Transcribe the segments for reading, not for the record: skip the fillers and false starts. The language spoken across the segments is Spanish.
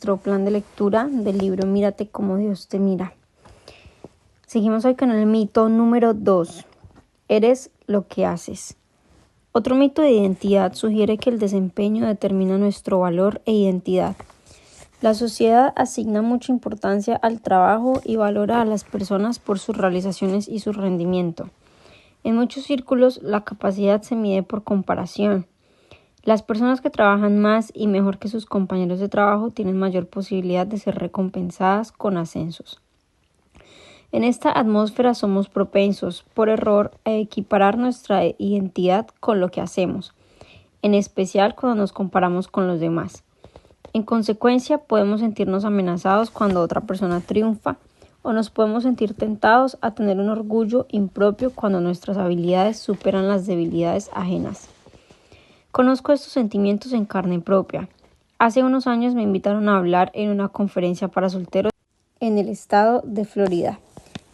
nuestro plan de lectura del libro Mírate como Dios te mira. Seguimos hoy con el mito número 2. Eres lo que haces. Otro mito de identidad sugiere que el desempeño determina nuestro valor e identidad. La sociedad asigna mucha importancia al trabajo y valora a las personas por sus realizaciones y su rendimiento. En muchos círculos, la capacidad se mide por comparación. Las personas que trabajan más y mejor que sus compañeros de trabajo tienen mayor posibilidad de ser recompensadas con ascensos. En esta atmósfera somos propensos, por error, a equiparar nuestra identidad con lo que hacemos, en especial cuando nos comparamos con los demás. En consecuencia, podemos sentirnos amenazados cuando otra persona triunfa, o nos podemos sentir tentados a tener un orgullo impropio cuando nuestras habilidades superan las debilidades ajenas. Conozco estos sentimientos en carne propia. Hace unos años me invitaron a hablar en una conferencia para solteros en el estado de Florida.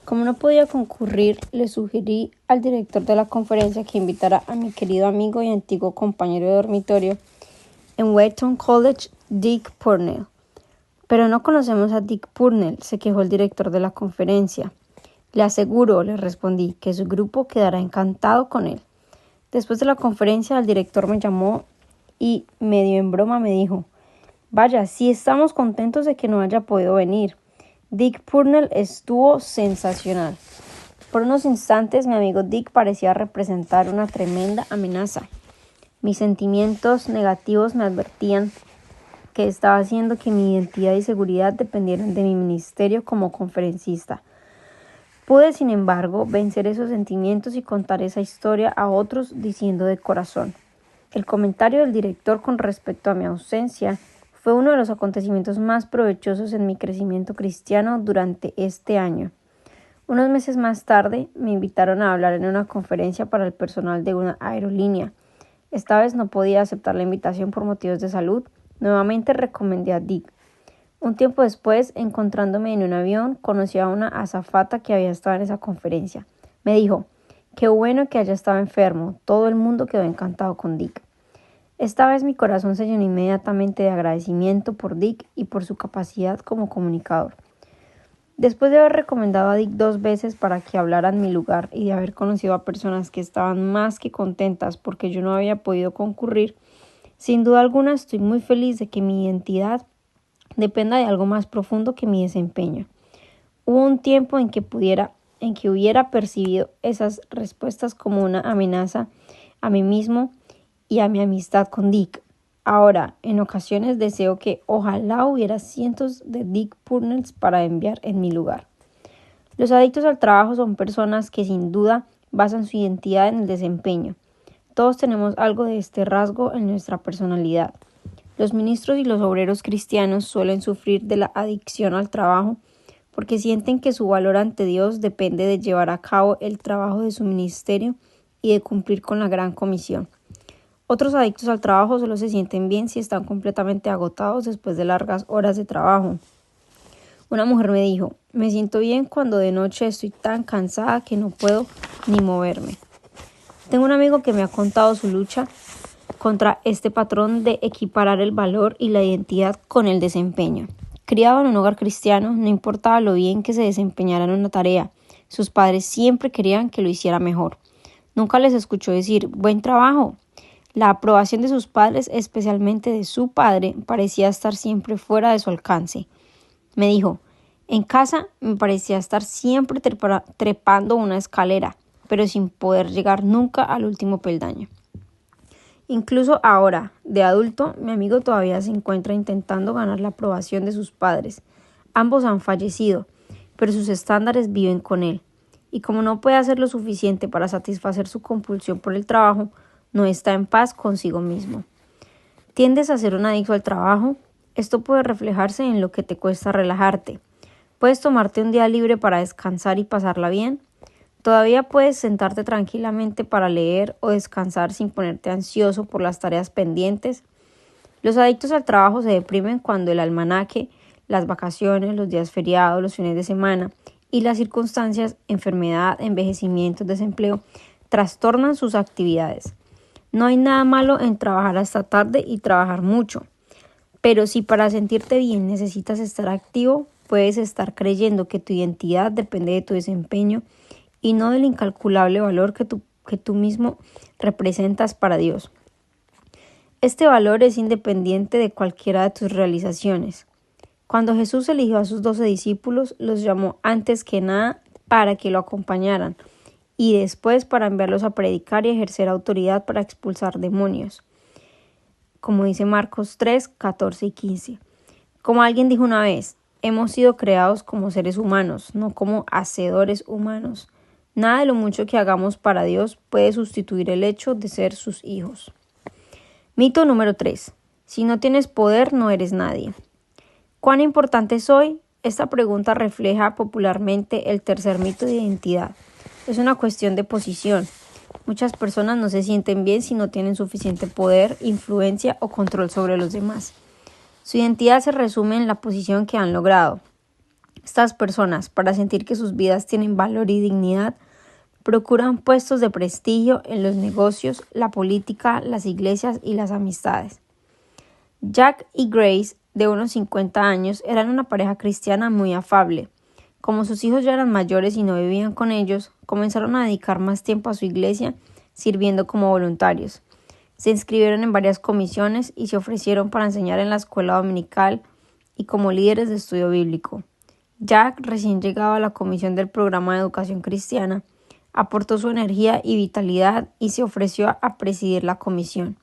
Como no podía concurrir, le sugerí al director de la conferencia que invitara a mi querido amigo y antiguo compañero de dormitorio en Wheaton College, Dick Purnell. Pero no conocemos a Dick Purnell, se quejó el director de la conferencia. Le aseguro, le respondí, que su grupo quedará encantado con él. Después de la conferencia, el director me llamó y, medio en broma, me dijo: «Vaya, sí estamos contentos de que no haya podido venir. Dick Purnell estuvo sensacional». Por unos instantes, mi amigo Dick parecía representar una tremenda amenaza. Mis sentimientos negativos me advertían que estaba haciendo que mi identidad y seguridad dependieran de mi ministerio como conferencista. Pude, sin embargo, vencer esos sentimientos y contar esa historia a otros diciendo de corazón: el comentario del director con respecto a mi ausencia fue uno de los acontecimientos más provechosos en mi crecimiento cristiano durante este año. Unos meses más tarde, me invitaron a hablar en una conferencia para el personal de una aerolínea. Esta vez no podía aceptar la invitación por motivos de salud. Nuevamente recomendé a Dick. Un tiempo después, encontrándome en un avión, conocí a una azafata que había estado en esa conferencia. Me dijo: «Qué bueno que haya estado enfermo». Todo el mundo quedó encantado con Dick. Esta vez mi corazón se llenó inmediatamente de agradecimiento por Dick y por su capacidad como comunicador. Después de haber recomendado a Dick 2 veces para que hablara en mi lugar y de haber conocido a personas que estaban más que contentas porque yo no había podido concurrir, sin duda alguna estoy muy feliz de que mi identidad dependa de algo más profundo que mi desempeño. Hubo un tiempo en que hubiera percibido esas respuestas como una amenaza a mí mismo y a mi amistad con Dick. Ahora, en ocasiones deseo que ojalá hubiera cientos de Dick Purnells para enviar en mi lugar. Los adictos al trabajo son personas que sin duda basan su identidad en el desempeño. Todos tenemos algo de este rasgo en nuestra personalidad. Los ministros y los obreros cristianos suelen sufrir de la adicción al trabajo porque sienten que su valor ante Dios depende de llevar a cabo el trabajo de su ministerio y de cumplir con la gran comisión. Otros adictos al trabajo solo se sienten bien si están completamente agotados después de largas horas de trabajo. Una mujer me dijo: «Me siento bien cuando de noche estoy tan cansada que no puedo ni moverme». Tengo un amigo que me ha contado su lucha contra este patrón de equiparar el valor y la identidad con el desempeño. Criado en un hogar cristiano, no importaba lo bien que se desempeñara en una tarea, sus padres siempre querían que lo hiciera mejor. Nunca les escuchó decir «buen trabajo». La aprobación de sus padres, especialmente de su padre, parecía estar siempre fuera de su alcance. Me dijo: «En casa me parecía estar siempre trepando una escalera, pero sin poder llegar nunca al último peldaño». Incluso ahora, de adulto, mi amigo todavía se encuentra intentando ganar la aprobación de sus padres. Ambos han fallecido, pero sus estándares viven con él. Y como no puede hacer lo suficiente para satisfacer su compulsión por el trabajo, no está en paz consigo mismo. ¿Tiendes a ser un adicto al trabajo? Esto puede reflejarse en lo que te cuesta relajarte. ¿Puedes tomarte un día libre para descansar y pasarla bien? ¿Todavía puedes sentarte tranquilamente para leer o descansar sin ponerte ansioso por las tareas pendientes? Los adictos al trabajo se deprimen cuando el almanaque, las vacaciones, los días feriados, los fines de semana y las circunstancias, enfermedad, envejecimiento, desempleo, trastornan sus actividades. No hay nada malo en trabajar hasta tarde y trabajar mucho. Pero si para sentirte bien necesitas estar activo, puedes estar creyendo que tu identidad depende de tu desempeño y no del incalculable valor que tú mismo representas para Dios. Este valor es independiente de cualquiera de tus realizaciones. Cuando Jesús eligió a sus 12 discípulos, los llamó antes que nada para que lo acompañaran y después para enviarlos a predicar y ejercer autoridad para expulsar demonios, como dice Marcos 3, 14 y 15. Como alguien dijo una vez, hemos sido creados como seres humanos, no como hacedores humanos. Nada de lo mucho que hagamos para Dios puede sustituir el hecho de ser sus hijos. Mito número 3. Si no tienes poder, no eres nadie. ¿Cuán importante soy? Esta pregunta refleja popularmente el tercer mito de identidad. Es una cuestión de posición. Muchas personas no se sienten bien si no tienen suficiente poder, influencia o control sobre los demás. Su identidad se resume en la posición que han logrado. Estas personas, para sentir que sus vidas tienen valor y dignidad, procuran puestos de prestigio en los negocios, la política, las iglesias y las amistades. Jack y Grace, de unos 50 años, eran una pareja cristiana muy afable. Como sus hijos ya eran mayores y no vivían con ellos, comenzaron a dedicar más tiempo a su iglesia, sirviendo como voluntarios. Se inscribieron en varias comisiones y se ofrecieron para enseñar en la escuela dominical y como líderes de estudio bíblico. Jack, recién llegado a la comisión del programa de educación cristiana, aportó su energía y vitalidad y se ofreció a presidir la comisión.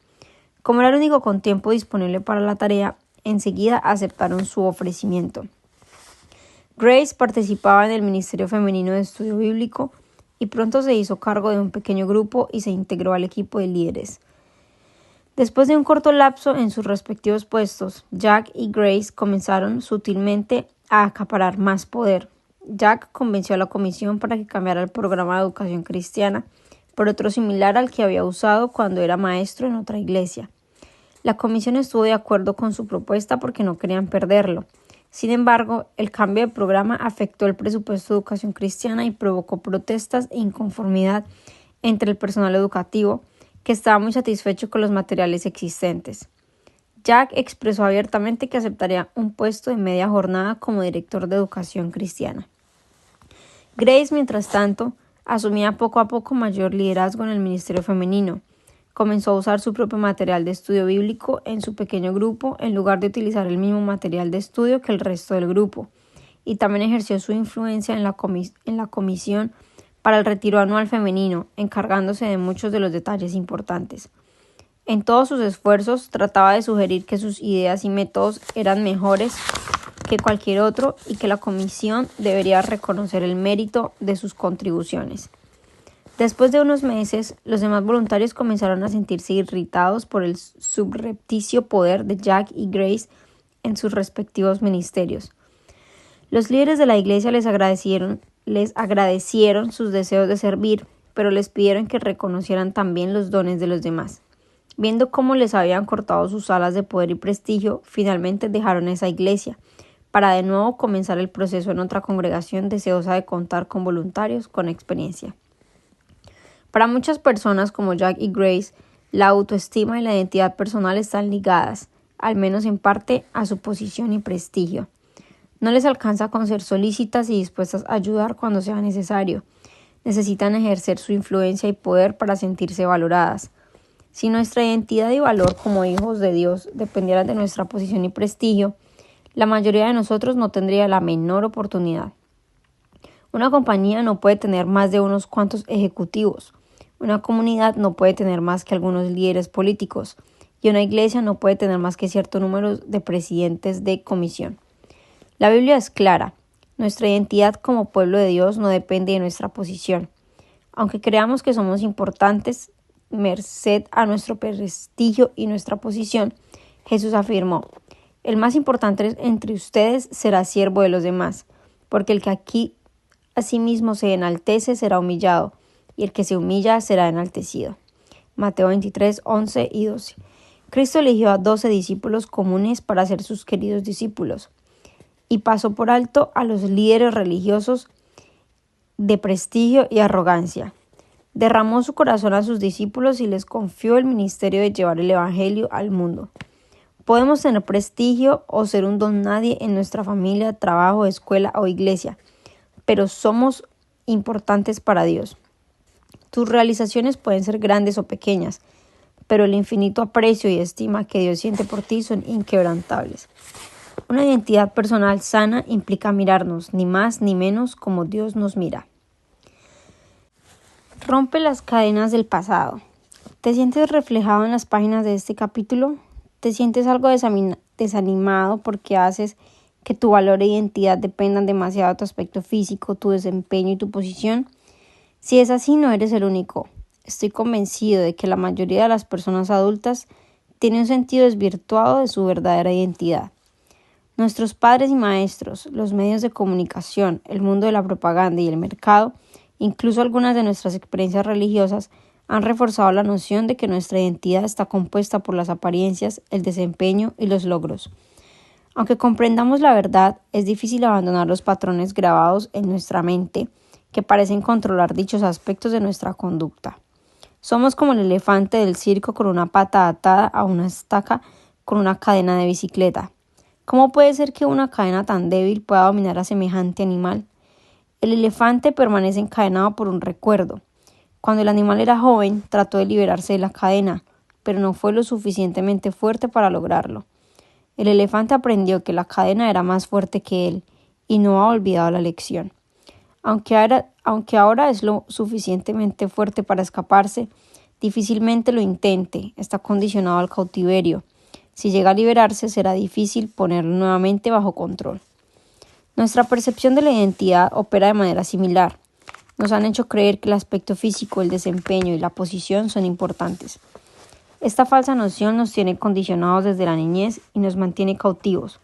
Como era el único con tiempo disponible para la tarea, enseguida aceptaron su ofrecimiento. Grace participaba en el Ministerio Femenino de Estudio Bíblico y pronto se hizo cargo de un pequeño grupo y se integró al equipo de líderes. Después de un corto lapso en sus respectivos puestos, Jack y Grace comenzaron sutilmente a acaparar más poder. Jack convenció a la comisión para que cambiara el programa de educación cristiana por otro similar al que había usado cuando era maestro en otra iglesia. La comisión estuvo de acuerdo con su propuesta porque no querían perderlo. Sin embargo, el cambio de programa afectó el presupuesto de educación cristiana y provocó protestas e inconformidad entre el personal educativo, que estaba muy satisfecho con los materiales existentes. Jack expresó abiertamente que aceptaría un puesto de media jornada como director de educación cristiana. Grace, mientras tanto, asumía poco a poco mayor liderazgo en el ministerio femenino. Comenzó a usar su propio material de estudio bíblico en su pequeño grupo en lugar de utilizar el mismo material de estudio que el resto del grupo, y también ejerció su influencia en la comisión para el retiro anual femenino, encargándose de muchos de los detalles importantes. En todos sus esfuerzos trataba de sugerir que sus ideas y métodos eran mejores que cualquier otro y que la comisión debería reconocer el mérito de sus contribuciones. Después de unos meses, los demás voluntarios comenzaron a sentirse irritados por el subrepticio poder de Jack y Grace en sus respectivos ministerios. Los líderes de la iglesia les agradecieron sus deseos de servir, pero les pidieron que reconocieran también los dones de los demás. Viendo cómo les habían cortado sus alas de poder y prestigio, finalmente dejaron esa iglesia, para de nuevo comenzar el proceso en otra congregación deseosa de contar con voluntarios con experiencia. Para muchas personas como Jack y Grace, la autoestima y la identidad personal están ligadas, al menos en parte, a su posición y prestigio. No les alcanza con ser solícitas y dispuestas a ayudar cuando sea necesario. Necesitan ejercer su influencia y poder para sentirse valoradas. Si nuestra identidad y valor como hijos de Dios dependieran de nuestra posición y prestigio, la mayoría de nosotros no tendría la menor oportunidad. Una compañía no puede tener más de unos cuantos ejecutivos. Una comunidad no puede tener más que algunos líderes políticos. Y una iglesia no puede tener más que cierto número de presidentes de comisión. La Biblia es clara. Nuestra identidad como pueblo de Dios no depende de nuestra posición. Aunque creamos que somos importantes, merced a nuestro prestigio y nuestra posición, Jesús afirmó: el más importante entre ustedes será siervo de los demás, porque el que aquí asimismo se enaltece será humillado, y el que se humilla será enaltecido. Mateo 23, 11 y 12. Cristo eligió a 12 discípulos comunes para ser sus queridos discípulos, y pasó por alto a los líderes religiosos de prestigio y arrogancia. Derramó su corazón a sus discípulos y les confió el ministerio de llevar el evangelio al mundo. Podemos tener prestigio o ser un don nadie en nuestra familia, trabajo, escuela o iglesia, pero somos importantes para Dios. Tus realizaciones pueden ser grandes o pequeñas, pero el infinito aprecio y estima que Dios siente por ti son inquebrantables. Una identidad personal sana implica mirarnos, ni más ni menos, como Dios nos mira. Rompe las cadenas del pasado. ¿Te sientes reflejado en las páginas de este capítulo? ¿Te sientes algo desanimado porque haces que tu valor e identidad dependan demasiado de tu aspecto físico, tu desempeño y tu posición? Si es así, no eres el único. Estoy convencido de que la mayoría de las personas adultas tienen un sentido desvirtuado de su verdadera identidad. Nuestros padres y maestros, los medios de comunicación, el mundo de la propaganda y el mercado, incluso algunas de nuestras experiencias religiosas, han reforzado la noción de que nuestra identidad está compuesta por las apariencias, el desempeño y los logros. Aunque comprendamos la verdad, es difícil abandonar los patrones grabados en nuestra mente que parecen controlar dichos aspectos de nuestra conducta. Somos como el elefante del circo con una pata atada a una estaca con una cadena de bicicleta. ¿Cómo puede ser que una cadena tan débil pueda dominar a semejante animal? El elefante permanece encadenado por un recuerdo. Cuando el animal era joven, trató de liberarse de la cadena, pero no fue lo suficientemente fuerte para lograrlo. El elefante aprendió que la cadena era más fuerte que él y no ha olvidado la lección. Aunque ahora es lo suficientemente fuerte para escaparse, difícilmente lo intente, está condicionado al cautiverio. Si llega a liberarse, será difícil ponerlo nuevamente bajo control. Nuestra percepción de la identidad opera de manera similar. Nos han hecho creer que el aspecto físico, el desempeño y la posición son importantes. Esta falsa noción nos tiene condicionados desde la niñez y nos mantiene cautivos.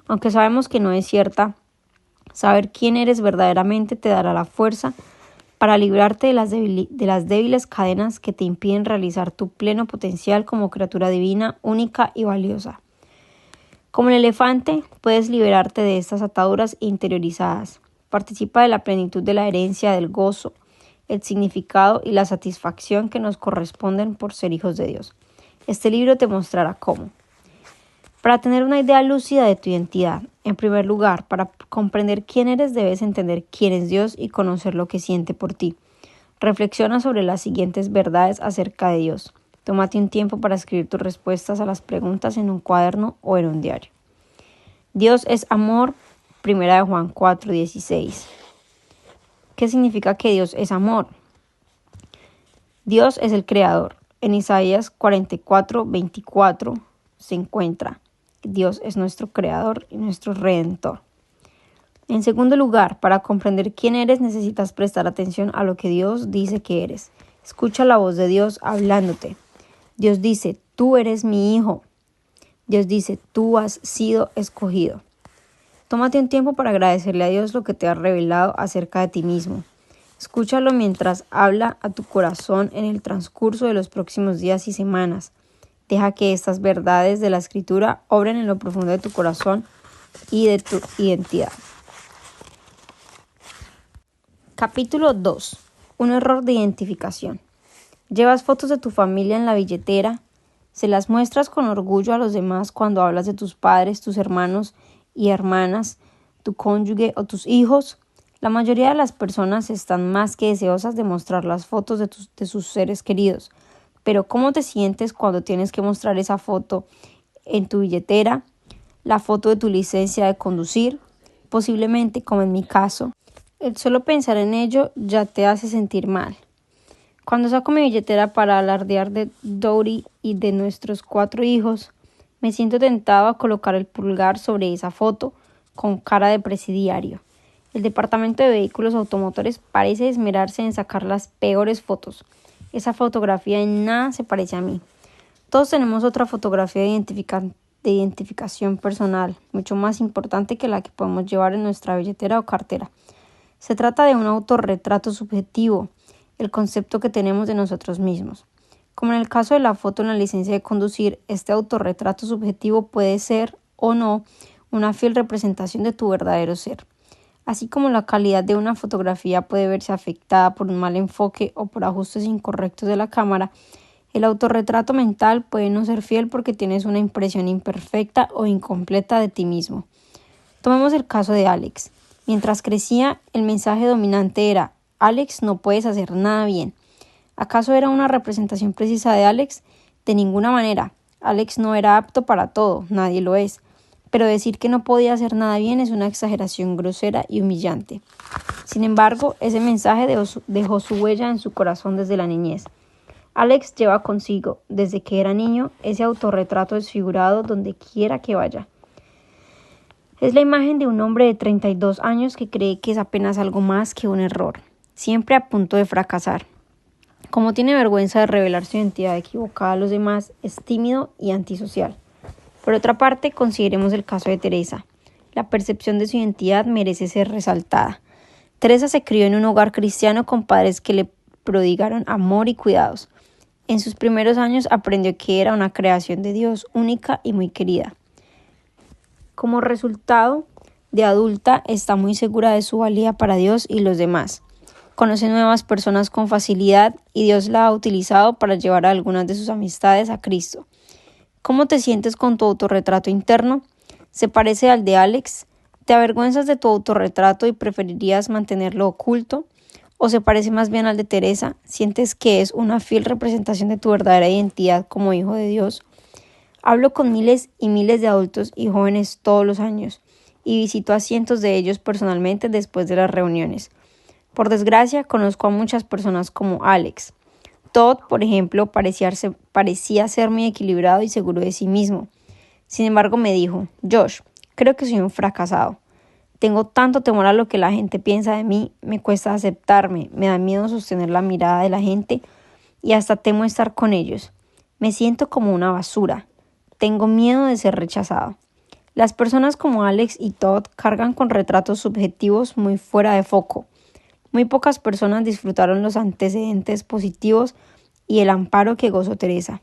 Aunque sabemos que no es cierta, saber quién eres verdaderamente te dará la fuerza para librarte de las débiles cadenas que te impiden realizar tu pleno potencial como criatura divina, única y valiosa. Como el elefante, puedes liberarte de estas ataduras interiorizadas. Participa de la plenitud de la herencia del gozo, el significado y la satisfacción que nos corresponden por ser hijos de Dios. Este libro te mostrará cómo. Para tener una idea lúcida de tu identidad, en primer lugar, para comprender quién eres, debes entender quién es Dios y conocer lo que siente por ti. Reflexiona sobre las siguientes verdades acerca de Dios. Tómate un tiempo para escribir tus respuestas a las preguntas en un cuaderno o en un diario. Dios es amor, 1 Juan 4:16. ¿Qué significa que Dios es amor? Dios es el creador. En Isaías 44:24 se encuentra: Dios es nuestro creador y nuestro redentor. En segundo lugar, para comprender quién eres, necesitas prestar atención a lo que Dios dice que eres. Escucha la voz de Dios hablándote. Dios dice: tú eres mi hijo. Dios dice: tú has sido escogido. Tómate un tiempo para agradecerle a Dios lo que te ha revelado acerca de ti mismo. Escúchalo mientras habla a tu corazón en el transcurso de los próximos días y semanas. Deja que estas verdades de la Escritura obren en lo profundo de tu corazón y de tu identidad. Capítulo 2. Un error de identificación. Llevas fotos de tu familia en la billetera. Se las muestras con orgullo a los demás cuando hablas de tus padres, tus hermanos y hermanas, tu cónyuge o tus hijos. La mayoría de las personas están más que deseosas de mostrar las fotos de sus seres queridos. Pero ¿cómo te sientes cuando tienes que mostrar esa foto en tu billetera? La foto de tu licencia de conducir. Posiblemente, como en mi caso, el solo pensar en ello ya te hace sentir mal. Cuando saco mi billetera para alardear de Dori y de nuestros 4 hijos, me siento tentado a colocar el pulgar sobre esa foto con cara de presidiario. El departamento de vehículos automotores parece esmerarse en sacar las peores fotos. Esa fotografía en nada se parece a mí. Todos tenemos otra fotografía de identificación personal, mucho más importante que la que podemos llevar en nuestra billetera o cartera. Se trata de un autorretrato subjetivo, el concepto que tenemos de nosotros mismos. Como en el caso de la foto en la licencia de conducir, este autorretrato subjetivo puede ser o no una fiel representación de tu verdadero ser. Así como la calidad de una fotografía puede verse afectada por un mal enfoque o por ajustes incorrectos de la cámara, El autorretrato mental puede no ser fiel porque tienes una impresión imperfecta o incompleta de ti mismo. Tomemos el caso de Alex. Mientras crecía, el mensaje dominante era: Alex, no puedes hacer nada bien. ¿Acaso era una representación precisa de Alex? De ninguna manera. Alex no era apto para todo, nadie lo es. Pero decir que no podía hacer nada bien es una exageración grosera y humillante. Sin embargo, ese mensaje dejó su huella en su corazón desde la niñez. Alex lleva consigo, desde que era niño, ese autorretrato desfigurado donde quiera que vaya. Es la imagen de un hombre de 32 años que cree que es apenas algo más que un error, siempre a punto de fracasar. Como tiene vergüenza de revelar su identidad equivocada a los demás, es tímido y antisocial. Por otra parte, consideremos el caso de Teresa. La percepción de su identidad merece ser resaltada. Teresa se crió en un hogar cristiano con padres que le prodigaron amor y cuidados. En sus primeros años aprendió que era una creación de Dios, única y muy querida. Como resultado, de adulta está muy segura de su valía para Dios y los demás. Conoce nuevas personas con facilidad y Dios la ha utilizado para llevar a algunas de sus amistades a Cristo. ¿Cómo te sientes con tu autorretrato interno? ¿Se parece al de Alex? ¿Te avergüenzas de tu autorretrato y preferirías mantenerlo oculto? ¿O se parece más bien al de Teresa? ¿Sientes que es una fiel representación de tu verdadera identidad como hijo de Dios? Hablo con miles y miles de adultos y jóvenes todos los años y visito a cientos de ellos personalmente después de las reuniones. Por desgracia, conozco a muchas personas como Alex. Todd, por ejemplo, parecía ser muy equilibrado y seguro de sí mismo. Sin embargo, me dijo: Josh, creo que soy un fracasado. Tengo tanto temor a lo que la gente piensa de mí, me cuesta aceptarme, me da miedo sostener la mirada de la gente y hasta temo estar con ellos. Me siento como una basura. Tengo miedo de ser rechazado. Las personas como Alex y Todd cargan con retratos subjetivos muy fuera de foco. Muy pocas personas disfrutaron los antecedentes positivos y el amparo que gozó Teresa.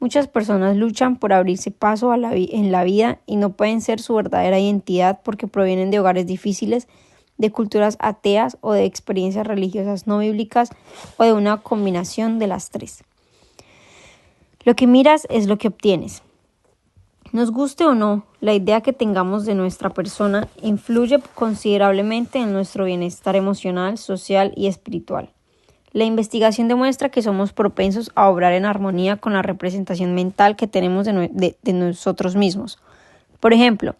Muchas personas luchan por abrirse paso en la vida y no pueden ser su verdadera identidad porque provienen de hogares difíciles, de culturas ateas o de experiencias religiosas no bíblicas o de una combinación de las tres. Lo que miras es lo que obtienes. Nos guste o no, la idea que tengamos de nuestra persona influye considerablemente en nuestro bienestar emocional, social y espiritual. La investigación demuestra que somos propensos a obrar en armonía con la representación mental que tenemos de nosotros mismos. Por ejemplo,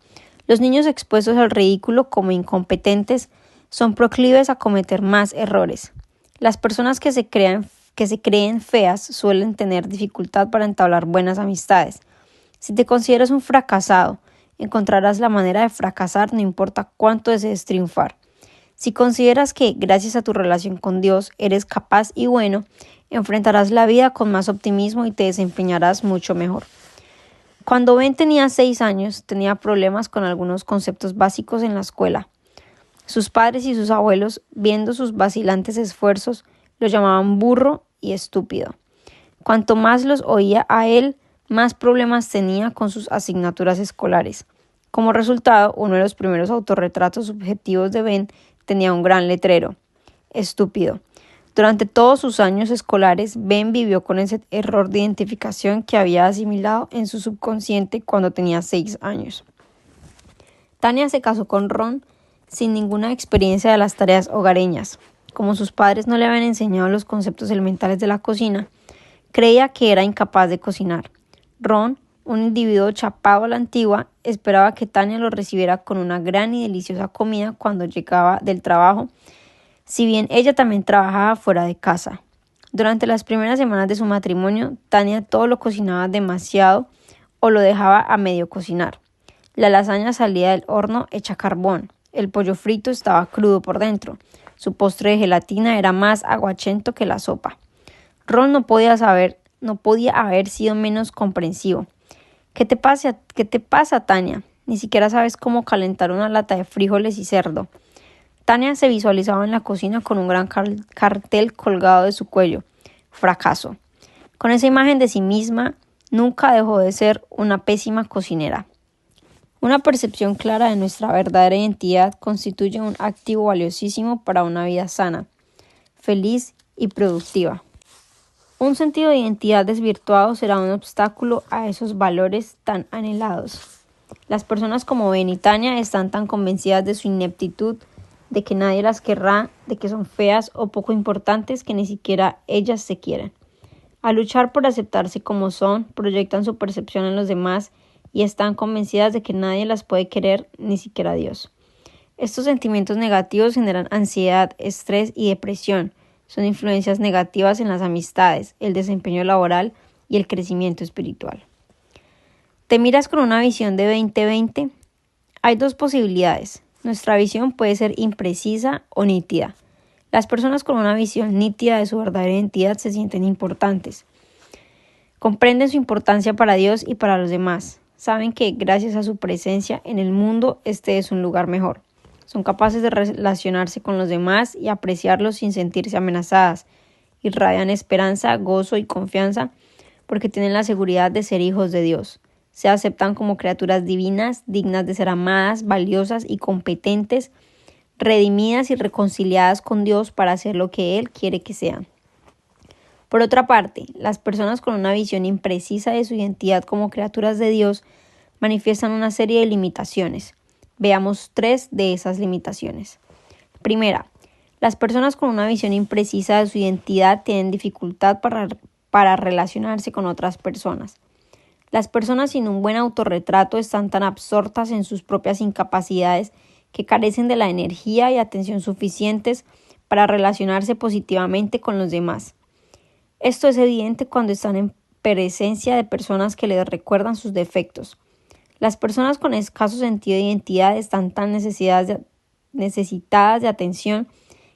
los niños expuestos al ridículo como incompetentes son proclives a cometer más errores. Las personas que se creen feas suelen tener dificultad para entablar buenas amistades. Si te consideras un fracasado, encontrarás la manera de fracasar no importa cuánto desees triunfar. Si consideras que, gracias a tu relación con Dios, eres capaz y bueno, enfrentarás la vida con más optimismo y te desempeñarás mucho mejor. Cuando Ben tenía 6 años, tenía problemas con algunos conceptos básicos en la escuela. Sus padres y sus abuelos, viendo sus vacilantes esfuerzos, lo llamaban burro y estúpido. Cuanto más los oía a él, más problemas tenía con sus asignaturas escolares. Como resultado, uno de los primeros autorretratos subjetivos de Ben tenía un gran letrero: estúpido. Durante todos sus años escolares, Ben vivió con ese error de identificación que había asimilado en su subconsciente cuando tenía 6 años. Tania se casó con Ron sin ninguna experiencia de las tareas hogareñas. Como sus padres no le habían enseñado los conceptos elementales de la cocina, creía que era incapaz de cocinar. Ron, un individuo chapado a la antigua, esperaba que Tania lo recibiera con una gran y deliciosa comida cuando llegaba del trabajo, si bien ella también trabajaba fuera de casa. Durante las primeras semanas de su matrimonio, Tania todo lo cocinaba demasiado o lo dejaba a medio cocinar. La lasaña salía del horno hecha carbón, el pollo frito estaba crudo por dentro, su postre de gelatina era más aguachento que la sopa. Ron no podía haber sido menos comprensivo. ¿Qué te pasa, Tania? Ni siquiera sabes cómo calentar una lata de frijoles y cerdo. Tania se visualizaba en la cocina con un gran cartel colgado de su cuello: fracaso. Con esa imagen de sí misma, nunca dejó de ser una pésima cocinera. Una percepción clara de nuestra verdadera identidad constituye un activo valiosísimo para una vida sana, feliz y productiva. Un sentido de identidad desvirtuado será un obstáculo a esos valores tan anhelados. Las personas como Ben y Tania están tan convencidas de su ineptitud, de que nadie las querrá, de que son feas o poco importantes que ni siquiera ellas se quieren. Al luchar por aceptarse como son, proyectan su percepción en los demás y están convencidas de que nadie las puede querer, ni siquiera Dios. Estos sentimientos negativos generan ansiedad, estrés y depresión. Son influencias negativas en las amistades, el desempeño laboral y el crecimiento espiritual. ¿Te miras con una visión de 2020? Hay dos posibilidades. Nuestra visión puede ser imprecisa o nítida. Las personas con una visión nítida de su verdadera identidad se sienten importantes. Comprenden su importancia para Dios y para los demás. Saben que gracias a su presencia en el mundo, este es un lugar mejor. Son capaces de relacionarse con los demás y apreciarlos sin sentirse amenazadas. Irradian esperanza, gozo y confianza porque tienen la seguridad de ser hijos de Dios. Se aceptan como criaturas divinas, dignas de ser amadas, valiosas y competentes, redimidas y reconciliadas con Dios para hacer lo que Él quiere que sean. Por otra parte, las personas con una visión imprecisa de su identidad como criaturas de Dios manifiestan una serie de limitaciones. Veamos 3 de esas limitaciones. Primera, las personas con una visión imprecisa de su identidad tienen dificultad para relacionarse con otras personas. Las personas sin un buen autorretrato están tan absortas en sus propias incapacidades que carecen de la energía y atención suficientes para relacionarse positivamente con los demás. Esto es evidente cuando están en presencia de personas que les recuerdan sus defectos. Las personas con escaso sentido de identidad están tan necesitadas de atención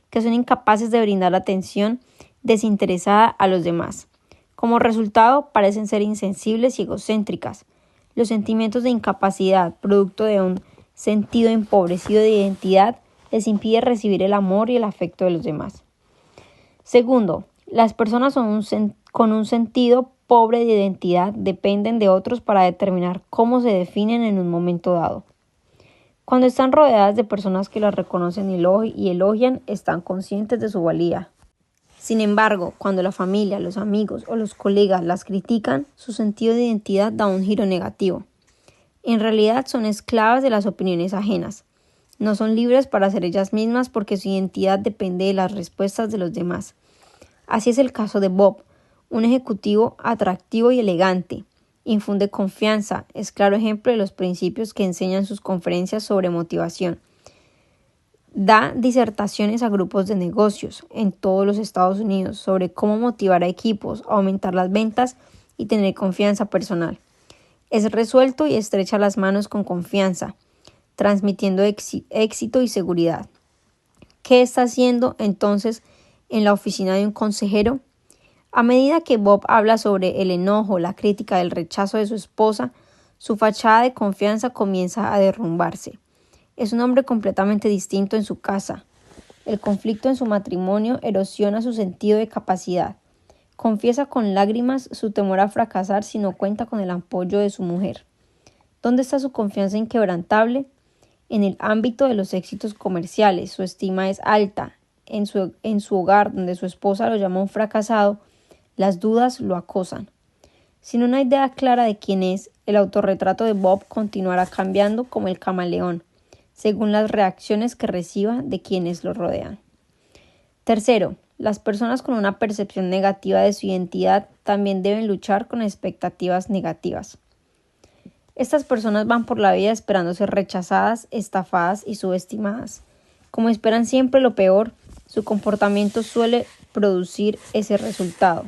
que son incapaces de brindar atención desinteresada a los demás. Como resultado, parecen ser insensibles y egocéntricas. Los sentimientos de incapacidad, producto de un sentido empobrecido de identidad, les impide recibir el amor y el afecto de los demás. Segundo, las personas con un sentido pobre de identidad dependen de otros para determinar cómo se definen en un momento dado. Cuando están rodeadas de personas que las reconocen y elogian, están conscientes de su valía. Sin embargo, cuando la familia, los amigos o los colegas las critican, su sentido de identidad da un giro negativo. En realidad son esclavas de las opiniones ajenas. No son libres para ser ellas mismas porque su identidad depende de las respuestas de los demás. Así es el caso de Bob, un ejecutivo atractivo y elegante. Infunde confianza, es claro ejemplo de los principios que enseñan sus conferencias sobre motivación. Da disertaciones a grupos de negocios en todos los Estados Unidos sobre cómo motivar a equipos, aumentar las ventas y tener confianza personal. Es resuelto y estrecha las manos con confianza, transmitiendo éxito y seguridad. ¿Qué está haciendo entonces en la oficina de un consejero? A medida que Bob habla sobre el enojo, la crítica, el rechazo de su esposa, su fachada de confianza comienza a derrumbarse. Es un hombre completamente distinto en su casa. El conflicto en su matrimonio erosiona su sentido de capacidad. Confiesa con lágrimas su temor a fracasar si no cuenta con el apoyo de su mujer. ¿Dónde está su confianza inquebrantable? En el ámbito de los éxitos comerciales, su estima es alta. En su hogar, donde su esposa lo llama un fracasado, las dudas lo acosan. Sin una idea clara de quién es, el autorretrato de Bob continuará cambiando como el camaleón, según las reacciones que reciba de quienes lo rodean. Tercero, las personas con una percepción negativa de su identidad también deben luchar con expectativas negativas. Estas personas van por la vida esperando ser rechazadas, estafadas y subestimadas. Como esperan siempre lo peor, su comportamiento suele producir ese resultado.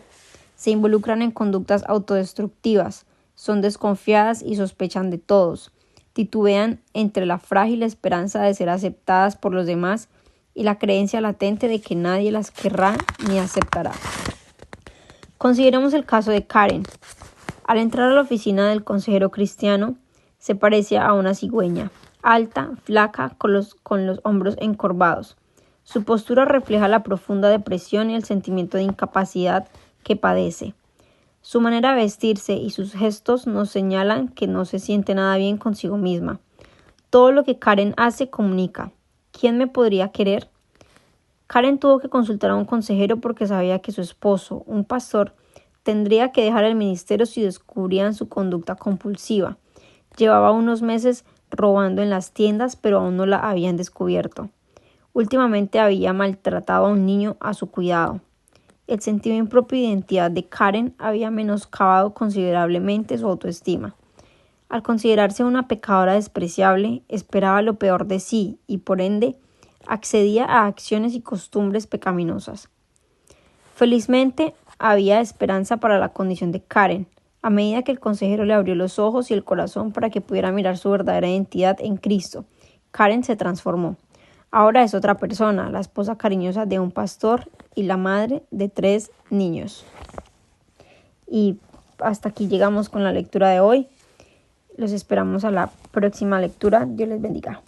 Se involucran en conductas autodestructivas, son desconfiadas y sospechan de todos. Titubean entre la frágil esperanza de ser aceptadas por los demás y la creencia latente de que nadie las querrá ni aceptará. Consideremos el caso de Karen. Al entrar a la oficina del consejero cristiano, se parecía a una cigüeña, alta, flaca, con los hombros encorvados. Su postura refleja la profunda depresión y el sentimiento de incapacidad que padece. Su manera de vestirse y sus gestos nos señalan que no se siente nada bien consigo misma. Todo lo que Karen hace comunica. ¿Quién me podría querer? Karen tuvo que consultar a un consejero porque sabía que su esposo, un pastor, Tendría que dejar el ministerio si descubrían su conducta compulsiva. Llevaba unos meses robando en las tiendas, pero aún no la habían descubierto. Últimamente había maltratado a un niño a su cuidado. El sentido impropio de identidad de Karen había menoscabado considerablemente su autoestima. Al considerarse una pecadora despreciable, esperaba lo peor de sí y, por ende, accedía a acciones y costumbres pecaminosas. Felizmente, había esperanza para la condición de Karen, a medida que el consejero le abrió los ojos y el corazón para que pudiera mirar su verdadera identidad en Cristo. Karen se transformó. Ahora es otra persona, la esposa cariñosa de un pastor y la madre de 3 niños. Y hasta aquí llegamos con la lectura de hoy. Los esperamos a la próxima lectura. Dios les bendiga.